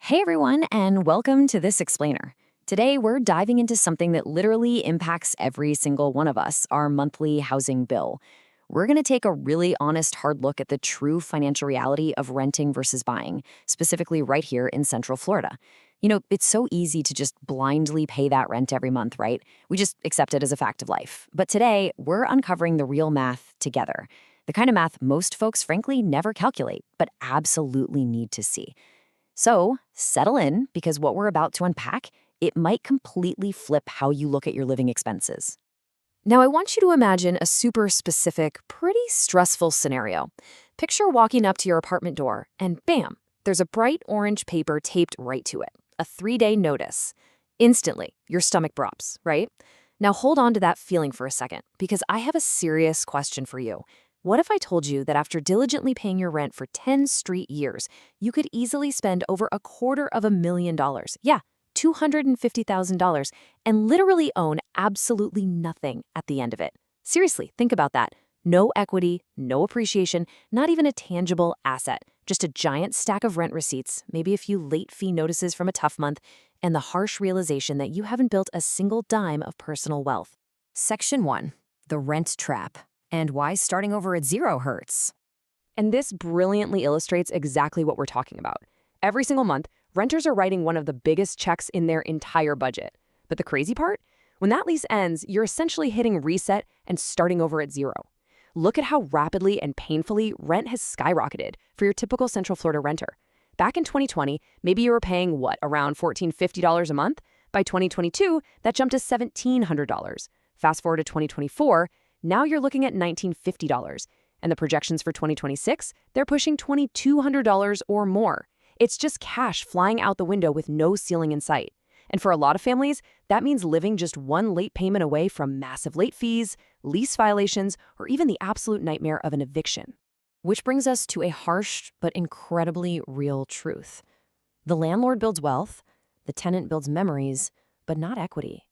Hey everyone, and welcome to This Explainer. Today, we're diving into something that literally impacts every single one of us, our monthly housing bill. We're going to take a really honest, hard look at the true financial reality of renting versus buying, specifically right here in Central Florida. It's so easy to just blindly pay that rent every month, right? We just accept it as a fact of life. But today, we're uncovering the real math together. The kind of math most folks, frankly, never calculate, but absolutely need to see. So settle in, because what we're about to unpack, it might completely flip how you look at your living expenses. Now, I want you to imagine a super specific, pretty stressful scenario. Picture walking up to your apartment door and bam, there's a bright orange paper taped right to it, a 3-day notice. Instantly, your stomach drops, right? Now hold on to that feeling for a second, because I have a serious question for you. What if I told you that after diligently paying your rent for 10 straight years, you could easily spend over $250,000? Yeah, $250,000, and literally own absolutely nothing at the end of it. Seriously, think about that. No equity, no appreciation, not even a tangible asset. Just a giant stack of rent receipts, maybe a few late fee notices from a tough month, and the harsh realization that you haven't built a single dime of personal wealth. Section 1. The Rent Trap. And why starting over at zero hurts. And this brilliantly illustrates exactly what we're talking about. Every single month, renters are writing one of the biggest checks in their entire budget. But the crazy part? When that lease ends, you're essentially hitting reset and starting over at zero. Look at how rapidly and painfully rent has skyrocketed for your typical Central Florida renter. Back in 2020, maybe you were paying, around $1,450 a month? By 2022, that jumped to $1,700. Fast forward to 2024, now you're looking at $1,950, and the projections for 2026, they're pushing $2,200 or more. It's just cash flying out the window with no ceiling in sight. And for a lot of families, that means living just one late payment away from massive late fees, lease violations, or even the absolute nightmare of an eviction. Which brings us to a harsh but incredibly real truth. The landlord builds wealth, the tenant builds memories, but not equity.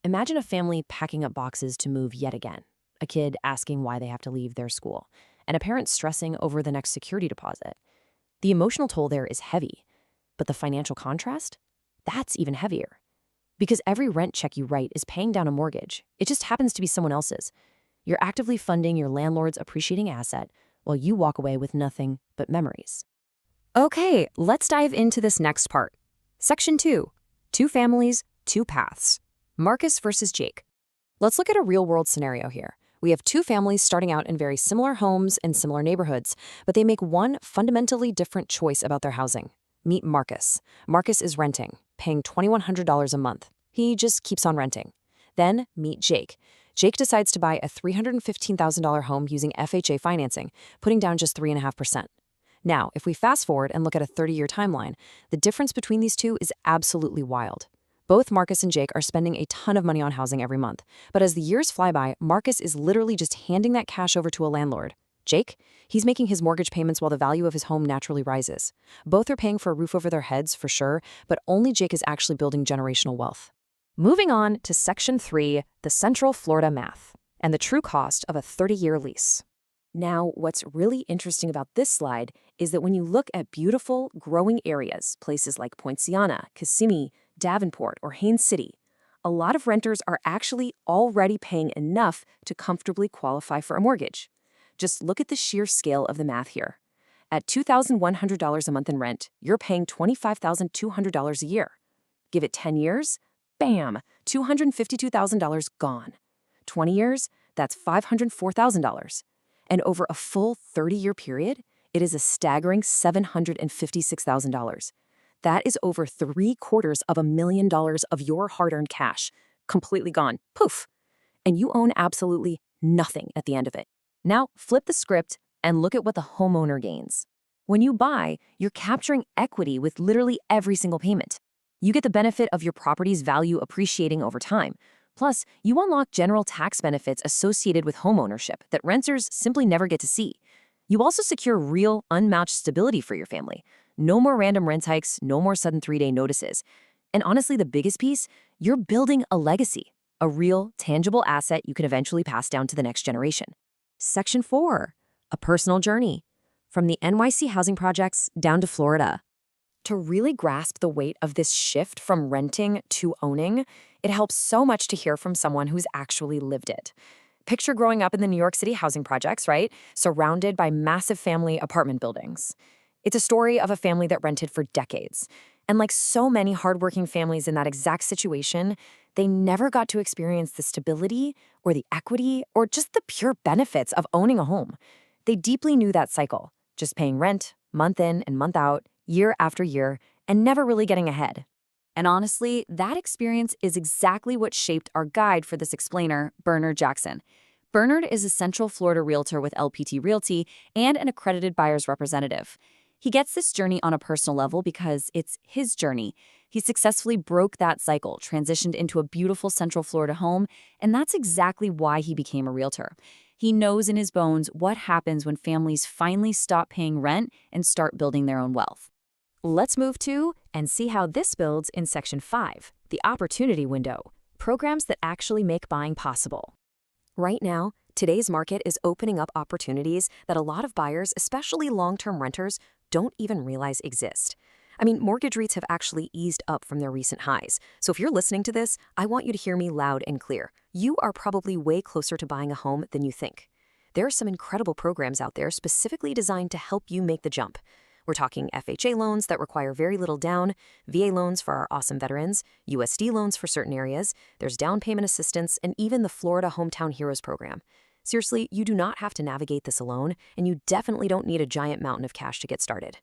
Imagine a family packing up boxes to move yet again, a kid asking why they have to leave their school, and a parent stressing over the next security deposit. The emotional toll there is heavy, but the financial contrast? That's even heavier. Because every rent check you write is paying down a mortgage. It just happens to be someone else's. You're actively funding your landlord's appreciating asset while you walk away with nothing but memories. Okay, let's dive into this next part. Section 2. Two families, two paths. Marcus versus Jake. Let's look at a real-world scenario here. We have two families starting out in very similar homes and similar neighborhoods, but they make one fundamentally different choice about their housing. Meet Marcus. Marcus is renting, paying $2,100 a month. He just keeps on renting. Then meet Jake. Jake decides to buy a $315,000 home using FHA financing, putting down just 3.5%. Now, if we fast forward and look at a 30-year timeline, the difference between these two is absolutely wild. Both Marcus and Jake are spending a ton of money on housing every month. But as the years fly by, Marcus is literally just handing that cash over to a landlord. Jake? He's making his mortgage payments while the value of his home naturally rises. Both are paying for a roof over their heads, for sure, but only Jake is actually building generational wealth. Moving on to Section 3, the Central Florida math, and the true cost of a 30-year lease. Now, what's really interesting about this slide is that when you look at beautiful, growing areas, places like Poinciana, Kissimmee, Davenport, or Haines City, a lot of renters are actually already paying enough to comfortably qualify for a mortgage. Just look at the sheer scale of the math here. At $2,100 a month in rent, you're paying $25,200 a year. Give it 10 years, bam, $252,000 gone. 20 years, that's $504,000. And over a full 30-year period, it is a staggering $756,000. That is over $750,000 of your hard-earned cash, completely gone, poof. And you own absolutely nothing at the end of it. Now, flip the script and look at what the homeowner gains. When you buy, you're capturing equity with literally every single payment. You get the benefit of your property's value appreciating over time. Plus, you unlock general tax benefits associated with homeownership that renters simply never get to see. You also secure real, unmatched stability for your family. No more random rent hikes, no more sudden 3-day notices. And honestly, the biggest piece, you're building a legacy, a real, tangible asset you can eventually pass down to the next generation. Section 4, a personal journey. From the NYC housing projects down to Florida. To really grasp the weight of this shift from renting to owning, it helps so much to hear from someone who's actually lived it. Picture growing up in the New York City housing projects, right? Surrounded by massive family apartment buildings. It's a story of a family that rented for decades. And like so many hardworking families in that exact situation, they never got to experience the stability or the equity or just the pure benefits of owning a home. They deeply knew that cycle, just paying rent, month in and month out, year after year, and never really getting ahead. And honestly, that experience is exactly what shaped our guide for this explainer, Bernard Jackson. Bernard is a Central Florida realtor with LPT Realty and an accredited buyer's representative. He gets this journey on a personal level because it's his journey. He successfully broke that cycle, transitioned into a beautiful Central Florida home, and that's exactly why he became a realtor. He knows in his bones what happens when families finally stop paying rent and start building their own wealth. Let's move to and see how this builds in Section 5, the opportunity window, programs that actually make buying possible. Right now, today's market is opening up opportunities that a lot of buyers, especially long-term renters, don't even realize exist. I mean, mortgage rates have actually eased up from their recent highs. So if you're listening to this, I want you to hear me loud and clear. You are probably way closer to buying a home than you think. There are some incredible programs out there specifically designed to help you make the jump. We're talking FHA loans that require very little down, VA loans for our awesome veterans, USD loans for certain areas, there's down payment assistance, and even the Florida Hometown Heroes program. Seriously, you do not have to navigate this alone, and you definitely don't need a giant mountain of cash to get started.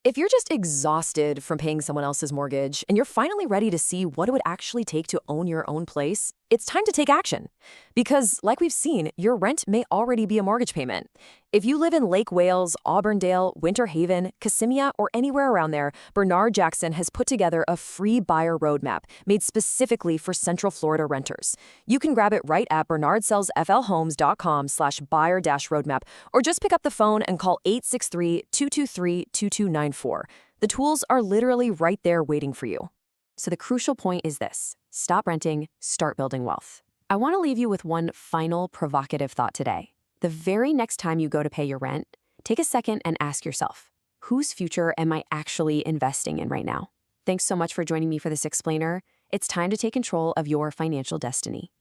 If you're just exhausted from paying someone else's mortgage and you're finally ready to see what it would actually take to own your own place, it's time to take action. Because, like we've seen, your rent may already be a mortgage payment. If you live in Lake Wales, Auburndale, Winter Haven, Kissimmee, or anywhere around there, Bernard Jackson has put together a free buyer roadmap made specifically for Central Florida renters. You can grab it right at bernardsellsflhomes.com/buyer-roadmap, or just pick up the phone and call 863-223-2294. The tools are literally right there waiting for you. So the crucial point is this: stop renting, start building wealth. I want to leave you with one final provocative thought today. The very next time you go to pay your rent, take a second and ask yourself, whose future am I actually investing in right now? Thanks so much for joining me for this explainer. It's time to take control of your financial destiny.